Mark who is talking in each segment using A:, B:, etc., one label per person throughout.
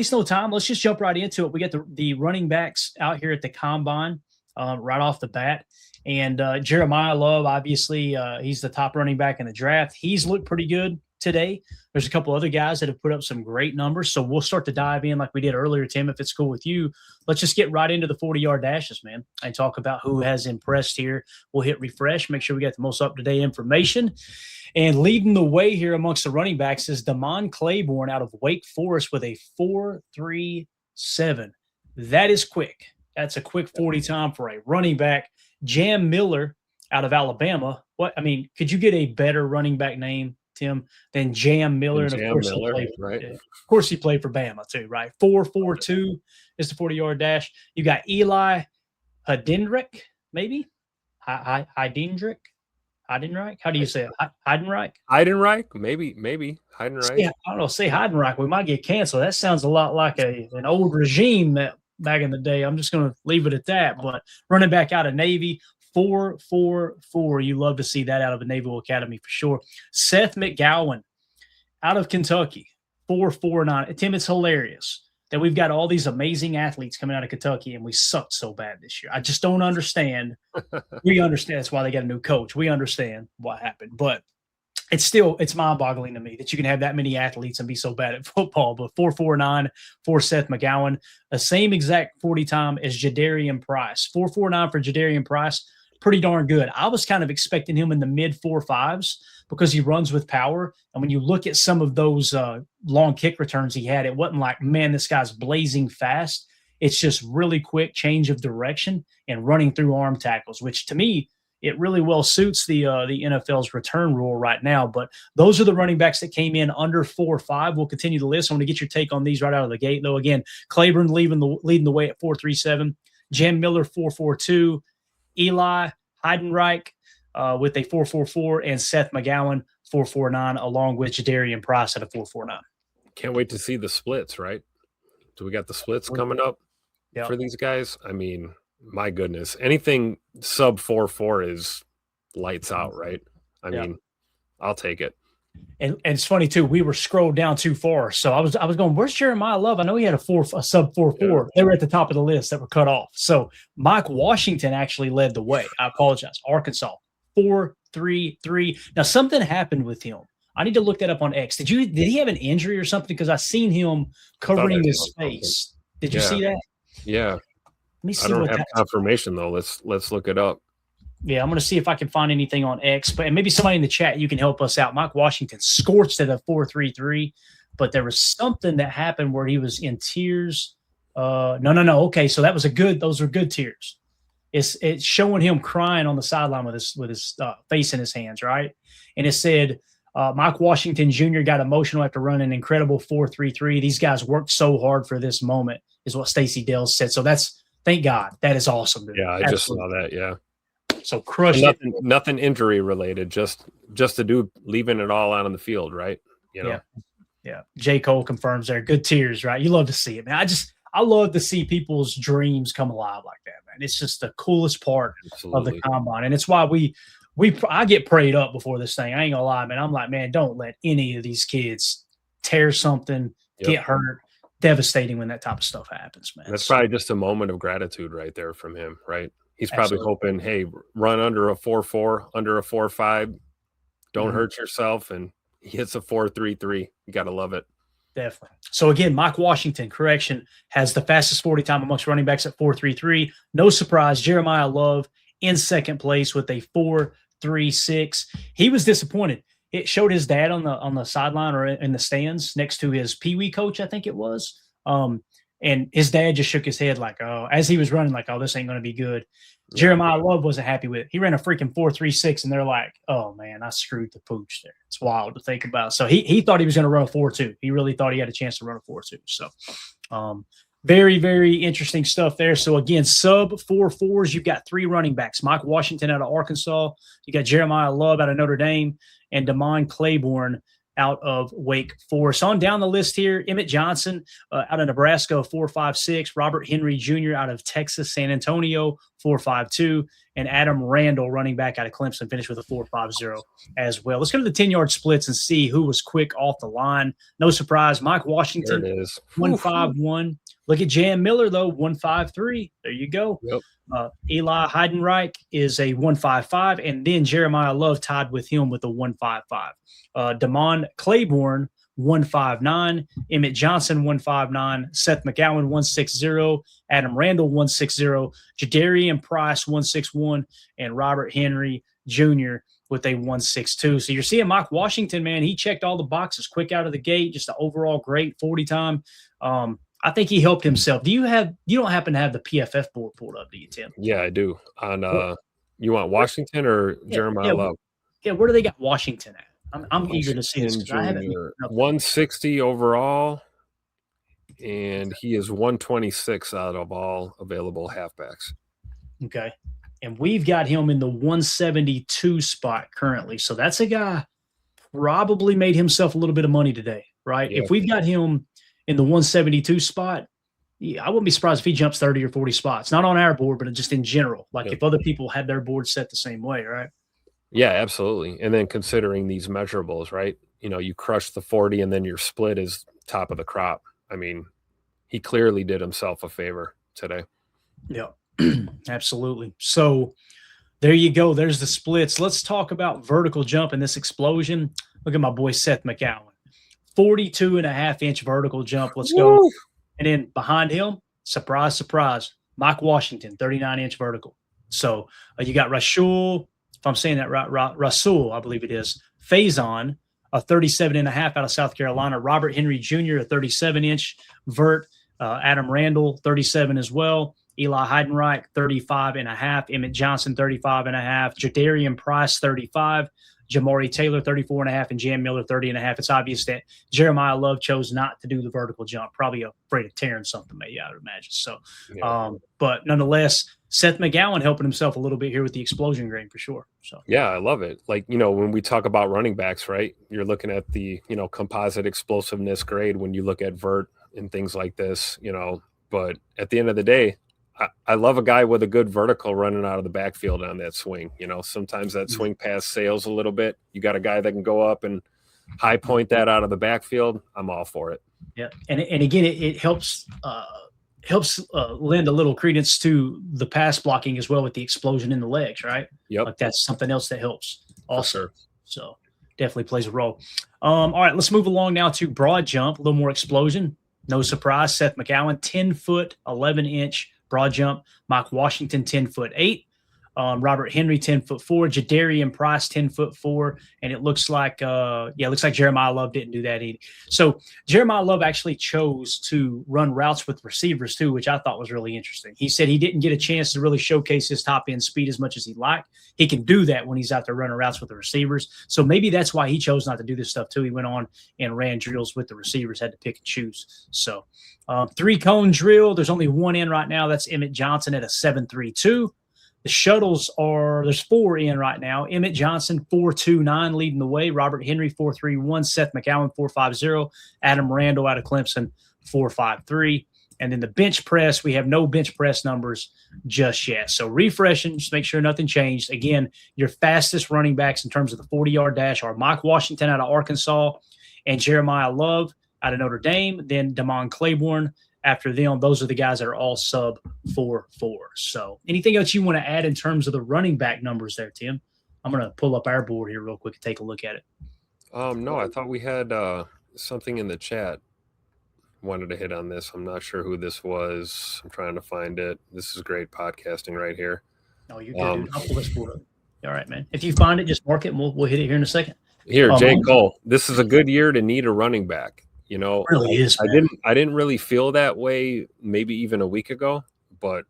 A: waste no time. Let's just jump right into it. We got the running backs out here at the combine right off the bat. And Jeremiyah Love, obviously, he's the top running back in the draft. He's looked pretty good today. There's a couple other guys that have put up some great numbers. So we'll start to dive in like we did earlier, Tim, if it's cool with you. Let's just get right into the 40-yard dashes, man, and talk about who has impressed here. We'll hit refresh, make sure we got the most up-to-date information. And leading the way here amongst the running backs is Demond Claiborne out of Wake Forest with a 4.37. That is quick. That's a quick 40 time for a running back. Jam Miller out of Alabama. Could you get a better running back name, Tim, than Jam Miller? And of course, he played for Bama too, right? 4.42 is the 40-yard dash. You got Eli Heidenreich, maybe? Heidenreich? How do you say it? Heidenreich?
B: Maybe. Heidenreich.
A: Yeah, I don't know. Say Heidenreich. We might get canceled. That sounds a lot like an old regime that back in the day. I'm just going to leave it at that. But running back out of Navy, 4.44. You love to see that out of a Naval Academy for sure. Seth McGowan out of Kentucky, 4.49. Tim, it's hilarious that we've got all these amazing athletes coming out of Kentucky and we sucked so bad this year. I just don't understand. We understand that's why they got a new coach. We understand what happened, but it's mind-boggling to me that you can have that many athletes and be so bad at football. But 4.49 for Seth McGowan, the same exact 40 time as Jadarian Price. 4.49 for Jadarian Price, pretty darn good. I was kind of expecting him in the mid 4.5s because he runs with power. And when you look at some of those long kick returns he had, it wasn't like, man, this guy's blazing fast. It's just really quick change of direction and running through arm tackles, which to me, it really well suits the NFL's return rule right now. But those are the running backs that came in under 4.5. We'll continue the list. I want to get your take on these right out of the gate, though. Again, Claiborne leading the way at 4.37. Jam Miller, 4.42. Eli Heidenreich with a 4.44. And Seth McGowan, 4.49, along with Jadarian Price at a 4.49.
B: Can't wait to see the splits, right? So we got the splits coming up for these guys. I mean, my goodness, anything sub 4.4 is lights out, right? I mean, I'll take it.
A: And it's funny too. We were scrolled down too far, so I was going, "Where's Jeremiyah Love?" I know he had a sub 4.4. Yeah. They were at the top of the list that were cut off. So Mike Washington actually led the way. I apologize. Arkansas 4.33. Now something happened with him. I need to look that up on X. Did he have an injury or something? Because I seen him covering his face. Did you see that?
B: Yeah. Let me see. I don't have confirmation though. Let's look it up.
A: Yeah, I'm going to see if I can find anything on X, and maybe somebody in the chat, you can help us out. Mike Washington scorched at a 4.33, but there was something that happened where he was in tears. No. Okay, so those were good tears. It's showing him crying on the sideline with his face in his hands, right? And it said Mike Washington Jr. got emotional after running an incredible 4.33. These guys worked so hard for this moment, is what Stacey Dale said. So thank God. That is awesome. Dude.
B: Yeah, I just saw that. Yeah.
A: So crushed it.
B: Nothing injury related. Just a dude leaving it all out on the field, right? You know.
A: Yeah. J. Cole confirms there. Good tears, right? You love to see it, man. I love to see people's dreams come alive like that, man. It's just the coolest part of the combine, and it's why I get prayed up before this thing. I ain't gonna lie, man. I'm like, man, don't let any of these kids tear something, get hurt. Devastating when that type of stuff happens, man.
B: That's probably just a moment of gratitude right there from him, right? He's probably hoping, hey, run under a 4.4, under a 4.5, don't hurt yourself, and he hits a 4.33. You got to love it.
A: Definitely. So again, Mike Washington, correction, has the fastest 40 time amongst running backs at 4.33. No surprise, Jeremiyah Love in second place with a 4.36. He was disappointed. It showed his dad on the sideline or in the stands next to his peewee coach, I think it was. And his dad just shook his head like, oh, as he was running, like, oh, this ain't going to be good. Yeah. Jeremiyah Love wasn't happy with it. He ran a freaking 4.36, and they're like, oh, man, I screwed the pooch there. It's wild to think about. So he thought he was going to run a 4.2. He really thought he had a chance to run a 4.2. So very, very interesting stuff there. So, again, sub 4.4s, you've got three running backs. Mike Washington out of Arkansas. You got Jeremiyah Love out of Notre Dame and Demond Claiborne out of Wake Forest. On down the list here, Emmett Johnson out of Nebraska, 4.56. Robert Henry Jr. out of Texas, San Antonio, 4.52. And Adam Randall, running back out of Clemson, finished with a 4.50 as well. Let's go to the 10-yard splits and see who was quick off the line. No surprise, Mike Washington,
B: there it is.
A: 1.51. Look at Jan Miller, though, 1.53. There you go.
B: Yep.
A: Eli Heidenreich is a 1.55, and then Jeremiyah Love tied with him with a 1.55. Demond Claiborne, 159, Emmett Johnson 159, Seth McGowan 160, Adam Randall 160, Jadarian Price 161, and Robert Henry Jr. with a 162. So you're seeing Mike Washington, man, he checked all the boxes quick out of the gate, just an overall great 40 time. I think he helped himself. You don't happen to have the PFF board pulled up, do you, Tim?
B: Yeah, I do. On you want Washington or Jeremiyah Love?
A: Yeah, where do they got Washington at? I'm eager to see this. I haven't
B: 160 overall, and he is 126 out of all available halfbacks.
A: Okay. And we've got him in the 172 spot currently. So that's a guy probably made himself a little bit of money today, right?
B: Yeah.
A: If we've got him in the 172 spot, I wouldn't be surprised if he jumps 30 or 40 spots. Not on our board, but just in general. Like if other people had their board set the same way, right?
B: Yeah, absolutely. And then considering these measurables, right? You crush the 40 and then your split is top of the crop. I mean, he clearly did himself a favor today.
A: Yeah, absolutely. So there you go. There's the splits. Let's talk about vertical jump and this explosion. Look at my boy Seth McGowan. 42.5-inch vertical jump. Let's go. Woo! And then behind him, surprise, surprise, Mike Washington, 39-inch vertical. So you got Rashul, if I'm saying that right, Rasul, I believe it is, Faison, a 37.5 out of South Carolina. Robert Henry Jr., a 37-inch vert. Adam Randall, 37 as well. Eli Heidenreich, 35.5. Emmett Johnson, 35.5. Jadarian Price, 35. Jamari Taylor, 34.5, and Jan Miller, 30.5. It's obvious that Jeremiyah Love chose not to do the vertical jump, probably afraid of tearing something, maybe, I would imagine. So, but nonetheless, Seth McGowan helping himself a little bit here with the explosion grade for sure. So,
B: yeah, I love it. Like, when we talk about running backs, right, you're looking at the, composite explosiveness grade when you look at vert and things like this, but at the end of the day, I love a guy with a good vertical running out of the backfield on that swing. Sometimes that swing pass sails a little bit. You got a guy that can go up and high point that out of the backfield. I'm all for it.
A: Yeah. And again, it helps lend a little credence to the pass blocking as well with the explosion in the legs, right?
B: Yep.
A: Like that's something else that helps also. Sure. So definitely plays a role. All right, let's move along now to broad jump, a little more explosion. No surprise, Seth McGowan, 10-foot, 11-inch broad jump. Mike Washington, 10'8". Robert Henry, 10'4". Jadarian Price, 10'4". And it looks like, Jeremiyah Love didn't do that either. So Jeremiyah Love actually chose to run routes with receivers too, which I thought was really interesting. He said he didn't get a chance to really showcase his top end speed as much as he'd like. He can do that when he's out there running routes with the receivers. So maybe that's why he chose not to do this stuff too. He went on and ran drills with the receivers, had to pick and choose. So 3-cone drill. There's only one in right now. That's Emmett Johnson at a 7.32. The shuttles there's 4 in right now. Emmett Johnson, 4.29, leading the way. Robert Henry, 4.31. Seth McGowan, 4.50. Adam Randall out of Clemson, 4.53. And then the bench press, we have no bench press numbers just yet. So refreshing, just make sure nothing changed. Again, your fastest running backs in terms of the 40-yard dash are Mike Washington out of Arkansas and Jeremiyah Love out of Notre Dame. Then Demond Claiborne. After them, those are the guys that are all sub 4.4. So anything else you want to add in terms of the running back numbers there, Tim? I'm going to pull up our board here real quick and take a look at it.
B: No, I thought we had something in the chat. Wanted to hit on this. I'm not sure who this was. I'm trying to find it. This is great podcasting right here.
A: Oh, you're good. I'll pull this board up. All right, man. If you find it, just mark it, and we'll hit it here in a second.
B: Here, J. Cole. This is a good year to need a running back. It
A: really is, man.
B: I didn't really feel that way maybe even a week ago, but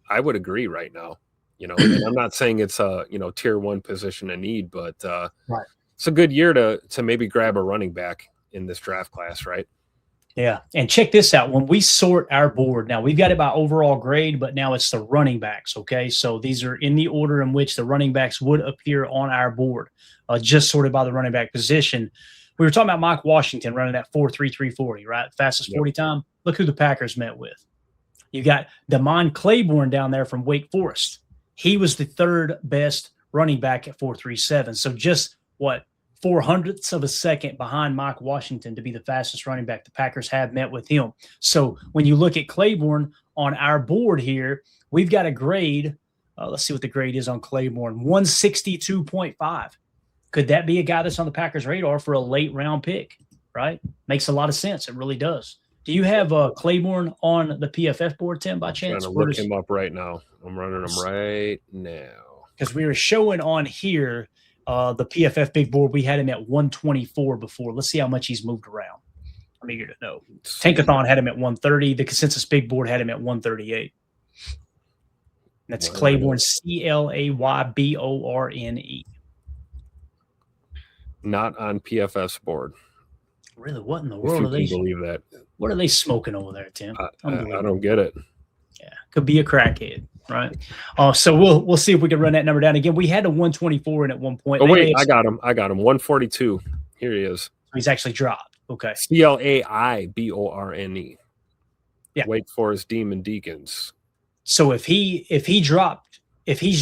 B: I would agree right now. And I'm not saying it's a tier 1 position of need, but
A: right.
B: It's a good year to maybe grab a running back in this draft class, right?
A: Yeah, and check this out. When we sort our board, now we've got it by overall grade, but now it's the running backs, okay? So these are in the order in which the running backs would appear on our board, just sorted by the running back position. We were talking about Mike Washington running that 4.33 40, right? Fastest 40 time. Look who the Packers met with. You got Demond Claiborne down there from Wake Forest. He was the third best running back at 4.37. So just 400ths of a second behind Mike Washington to be the fastest running back the Packers have met with him. So when you look at Claiborne on our board here, we've got a grade. Let's see what the grade is on Claiborne. 162.5. Could that be a guy that's on the Packers radar for a late round pick? Right? Makes a lot of sense. It really does. Do you have Claiborne on the PFF board, Tim, by chance?
B: I'm trying to look him up right now. I'm running him right now.
A: Because we were showing on here the PFF big board. We had him at 124 before. Let's see how much he's moved around. I'm eager to know. Tankathon had him at 130. The consensus big board had him at 138. That's Claiborne, Clayborne.
B: Not on PFF's board.
A: Really, what in the world are they?
B: Believe that?
A: What are they smoking over there, Tim?
B: I don't get it.
A: Yeah, could be a crackhead, right? So we'll see if we can run that number down again. We had a 124 in at one point.
B: Oh wait, I got him. 142. Here he is.
A: He's actually dropped. Okay.
B: Claiborne.
A: Yeah.
B: Wake Forest Demon Deacons.
A: So if he's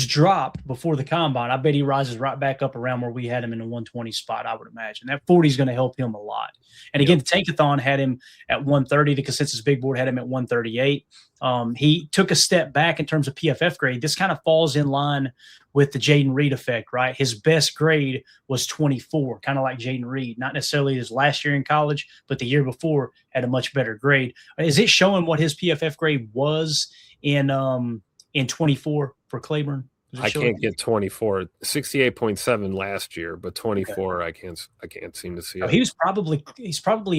A: dropped before the combine, I bet he rises right back up around where we had him in the 120 spot, I would imagine. That 40 is going to help him a lot. And again, the Tankathon had him at 130. The consensus big board had him at 138. He took a step back in terms of PFF grade. This kind of falls in line with the Jaden Reed effect, right? His best grade was 24, kind of like Jaden Reed. Not necessarily his last year in college, but the year before had a much better grade. Is it showing what his PFF grade was in 24 for Claiborne?
B: I can't get 24. 68.7 last year, but 24 I can't seem to see it.
A: He's probably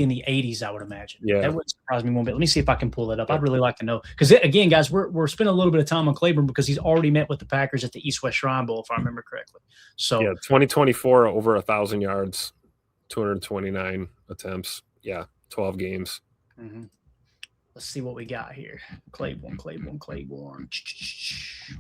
A: in the 80s, I would imagine.
B: Yeah,
A: that wouldn't surprise me one bit. Let me see if I can pull that up. I'd really like to know, because again, guys, we're spending a little bit of time on Claiborne because he's already met with the Packers at the East-West Shrine Bowl, if I remember correctly. So
B: 2024 over 1,000 yards, 229 attempts. 12 games.
A: Mm-hmm. Let's see what we got here. Claiborne.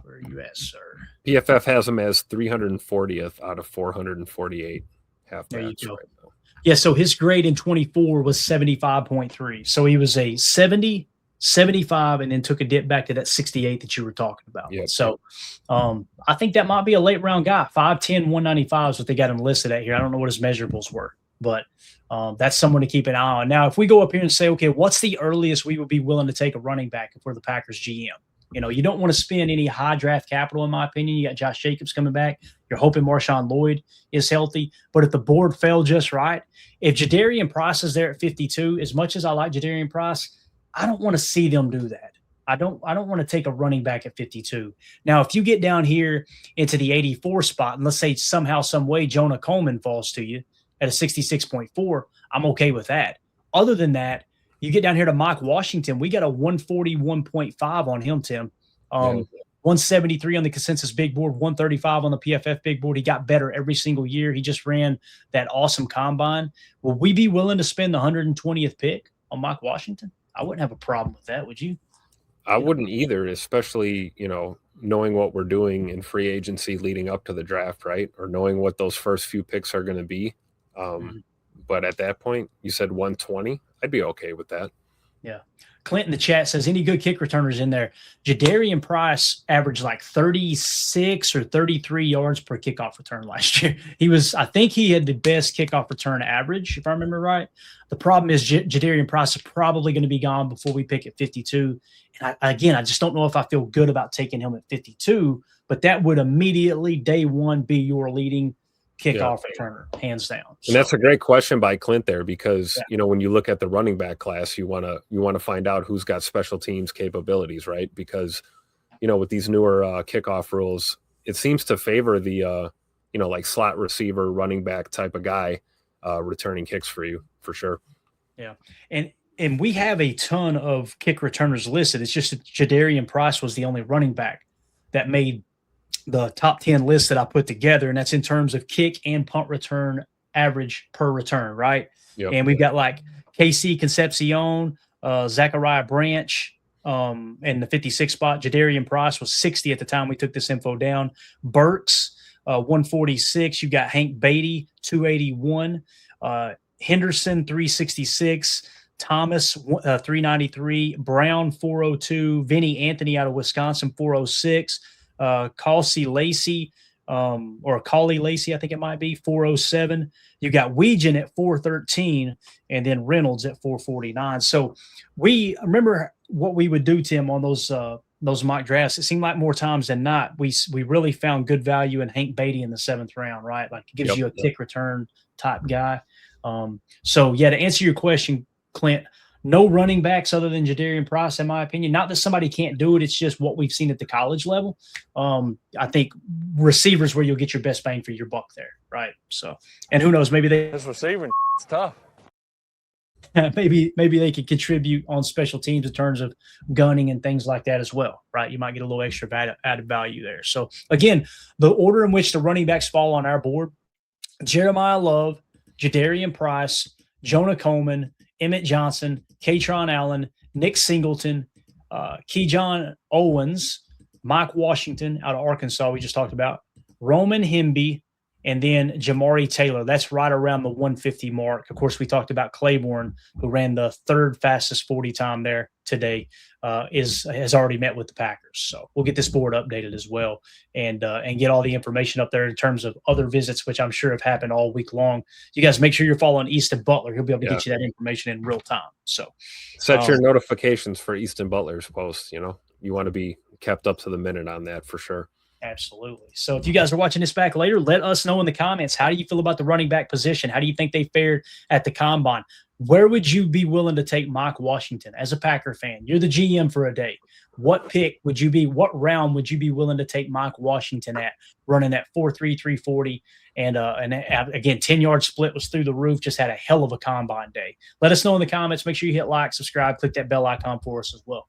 A: Where are you at, sir?
B: PFF has him as 340th out of 448 halfbacks right now.
A: Yeah, so his grade in 24 was 75.3. So he was a 70, 75, and then took a dip back to that 68 that you were talking about.
B: Yep.
A: So I think that might be a late round guy. 5'10", 195 is what they got him listed at here. I don't know what his measurables were, but that's someone to keep an eye on. Now, if we go up here and say, okay, what's the earliest we would be willing to take a running back if we're the Packers GM? You don't want to spend any high draft capital, in my opinion. You got Josh Jacobs coming back. You're hoping Marshawn Lloyd is healthy. But if the board fell just right, if Jadarian Price is there at 52, as much as I like Jadarian Price, I don't want to see them do that. I don't want to take a running back at 52. Now, if you get down here into the 84 spot, and let's say somehow, some way, Jonah Coleman falls to you at a 66.4, I'm okay with that. Other than that, you get down here to Mike Washington, we got a 141.5 on him, Tim. 173 on the consensus big board, 135 on the PFF big board. He got better every single year. He just ran that awesome combine. Will we be willing to spend the 120th pick on Mike Washington? I wouldn't have a problem with that, would you?
B: I wouldn't either, especially, knowing what we're doing in free agency leading up to the draft, right? Or knowing what those first few picks are going to be. But at that point, you said 120. I'd be okay with that. Yeah.
A: Clint in the chat says, any good kick returners in there? Jadarian Price averaged like 36 or 33 yards per kickoff return last year. I think he had the best kickoff return average, if I remember right. The problem is Jadarian Price is probably going to be gone before we pick at 52. And I just don't know if I feel good about taking him at 52, but that would immediately, day one, be your leading kickoff returner, hands down.
B: And that's a great question by Clint there, because when you look at the running back class, you want to find out who's got special teams capabilities, right? Because with these newer kickoff rules, it seems to favor the like slot receiver, running back type of guy returning kicks for you, for sure.
A: Yeah, and we have a ton of kick returners listed. It's just that Jadarian Price was the only running back that made the top 10 list that I put together, and that's in terms of kick and punt return average per return, right? Yep. And we've got like KC Concepcion, Zachariah Branch, in the 56 spot. Jadarian Price was 60 at the time we took this info down. Burks, 146. You got Hank Beatty, 281. Henderson, 366. Thomas, 393, Brown, 402, Vinny Anthony out of Wisconsin, 406, Cauley Lacey, or Cauley Lacey, I think it might be, 407. You got Weegan at 413, and then Reynolds at 449. So we remember what we would do, Tim, on those mock drafts. It seemed like more times than not, we really found good value in Hank Beatty in the 7th round, right? Like, it gives you a kick return type guy. So yeah, to answer your question, Clint, no running backs other than Jadarian Price, in my opinion. Not that somebody can't do it. It's just what we've seen at the college level. I think receivers where you'll get your best bang for your buck there, right? So, and who knows, maybe
C: this receiving it's tough.
A: maybe they could contribute on special teams in terms of gunning and things like that as well, right? You might get a little extra added value there. So again, the order in which the running backs fall on our board: Jeremiyah Love, Jadarian Price, Jonah Coleman, Emmett Johnson, Katron Allen, Nick Singleton, Keyshawn Owens, Mike Washington out of Arkansas, we just talked about, Roman Hemby, and then Jamari Taylor. That's right around the 150 mark. Of course, we talked about Claiborne, who ran the 3rd fastest 40 time there today, has already met with the Packers. So we'll get this board updated as well, and get all the information up there in terms of other visits, which I'm sure have happened all week long. You guys make sure you're following Easton Butler. He'll be able to get you that information in real time. So
B: set your notifications for Easton Butler's posts. You want to be kept up to the minute on that for sure.
A: Absolutely. So if you guys are watching this back later, let us know in the comments. How do you feel about the running back position? How do you think they fared at the combine? Where would you be willing to take Mike Washington as a Packer fan? You're the GM for a day. What round would you be willing to take Mike Washington at, running at 4.3, 340? And again, 10-yard split was through the roof, just had a hell of a combine day. Let us know in the comments. Make sure you hit like, subscribe, click that bell icon for us as well.